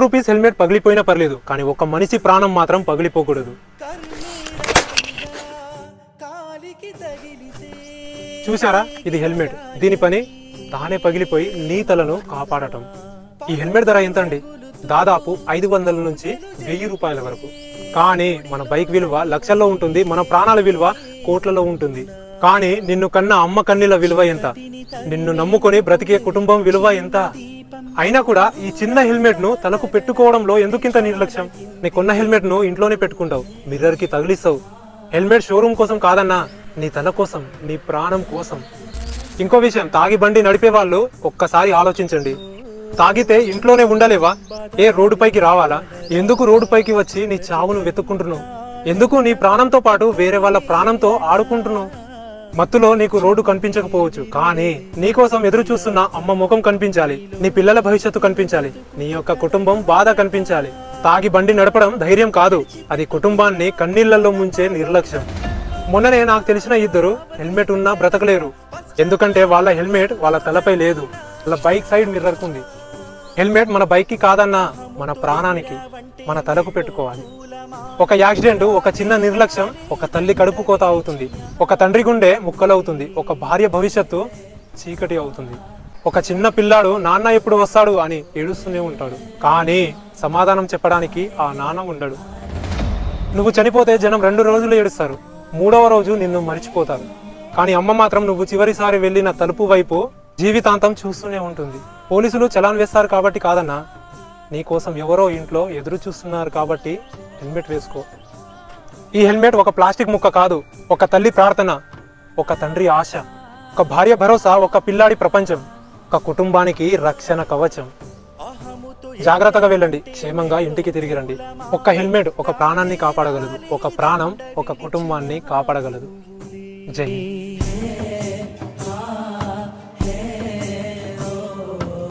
Rupees helmet పగిలిపోయినా పర్లేదు, కానీ ఒక మనిషి ప్రాణం మాత్రం పగిలిపోకూడదు. చూసారా, ఇది హెల్మెట్. దీని పని తానే పగిలిపోయి నీ తలను కాపాడటం. ఈ హెల్మెట్ ధర ఎంత అండి? దాదాపు 500 నుంచి 1000 రూపాయల వరకు. కానీ మన బైక్ విలువ లక్షల్లో ఉంటుంది, మన ప్రాణాల విలువ కోట్లలో ఉంటుంది. కానీ నిన్ను కన్న అమ్మ కన్నీల విలువ ఎంత? నిన్ను నమ్ముకొని బ్రతికే కుటుంబం విలువ ఎంత? అయినా కూడా ఈ చిన్న హెల్మెట్ ను తలకు పెట్టుకోవడంలో ఎందుకింత నిర్లక్ష్యం? నీకున్న హెల్మెట్ ను ఇంట్లోనే పెట్టుకుంటావు, మిర్రర్ కి తగిలిస్తావు. హెల్మెట్ షోరూమ్ కోసం కాదన్నా, నీ తల కోసం, నీ ప్రాణం కోసం. ఇంకో విషయం, తాగి బండి నడిపే వాళ్ళు ఒక్కసారి ఆలోచించండి. తాగితే ఇంట్లోనే ఉండలేవా? రోడ్డు పైకి రావాలా? ఎందుకు రోడ్డు పైకి వచ్చి నీ చావును వెతుక్కుంటున్నావు? ఎందుకు నీ ప్రాణంతో పాటు వేరే వాళ్ళ ప్రాణంతో ఆడుకుంటున్నావు? మత్తులో నీకు రోడ్డు కనిపించకపోవచ్చు, కానీ నీకోసం ఎదురు చూస్తున్న అమ్మ ముఖం కనిపించాలి, నీ పిల్లల భవిష్యత్తు కనిపించాలి, నీ యొక్క కుటుంబం బాధ కనిపించాలి. తాగి బండి నడపడం ధైర్యం కాదు, అది కుటుంబాన్ని కన్నీళ్లలో ముంచే నిర్లక్ష్యం. మొన్ననే నాకు తెలిసిన 2 హెల్మెట్ ఉన్నా బ్రతకలేరు. ఎందుకంటే వాళ్ళ హెల్మెట్ వాళ్ళ తలపై లేదు, వాళ్ళ బైక్ సైడ్ మిర్రర్ కుంది. హెల్మెట్ మన బైక్ కి కాదన్నా, మన ప్రాణానికి, మన తలకు పెట్టుకోవాలి. ఒక యాక్సిడెంట్, ఒక చిన్న నిర్లక్ష్యం ఒక తల్లి కడుపు కోత అవుతుంది, ఒక తండ్రి గుండె ముక్కలవుతుంది, ఒక భార్య భవిష్యత్తు చీకటి అవుతుంది. ఒక చిన్న పిల్లాడు నాన్న ఎప్పుడు వస్తాడు అని ఏడుస్తూనే ఉంటాడు, కానీ సమాధానం చెప్పడానికి ఆ నాన్న ఉండడు. నువ్వు చనిపోతే జనం 2 రోజులు ఏడుస్తారు, 3వ రోజు నిన్ను మర్చిపోతారు. కానీ అమ్మ మాత్రం నువ్వు చివరిసారి వెళ్ళిన తలుపు వైపు జీవితాంతం చూస్తూనే ఉంటుంది. పోలీసులు చలాన్ వేస్తారు కాబట్టి కాదన్నా, నీ కోసం ఎవరో ఇంట్లో ఎదురు చూస్తున్నారు కాబట్టి హెల్మెట్ వేసుకో. ఈ హెల్మెట్ ఒక ప్లాస్టిక్ ముక్క కాదు, ఒక తల్లి ప్రార్థన, ఒక తండ్రి ఆశ, ఒక భార్య భరోసా, ఒక పిల్లాడి ప్రపంచం, ఒక కుటుంబానికి రక్షణ కవచం. జాగ్రత్తగా వెళ్ళండి, క్షేమంగా ఇంటికి తిరిగి రండి. ఒక హెల్మెట్ ఒక ప్రాణాన్ని కాపాడగలదు, ఒక ప్రాణం ఒక కుటుంబాన్ని కాపాడగలదు. జై హింద్.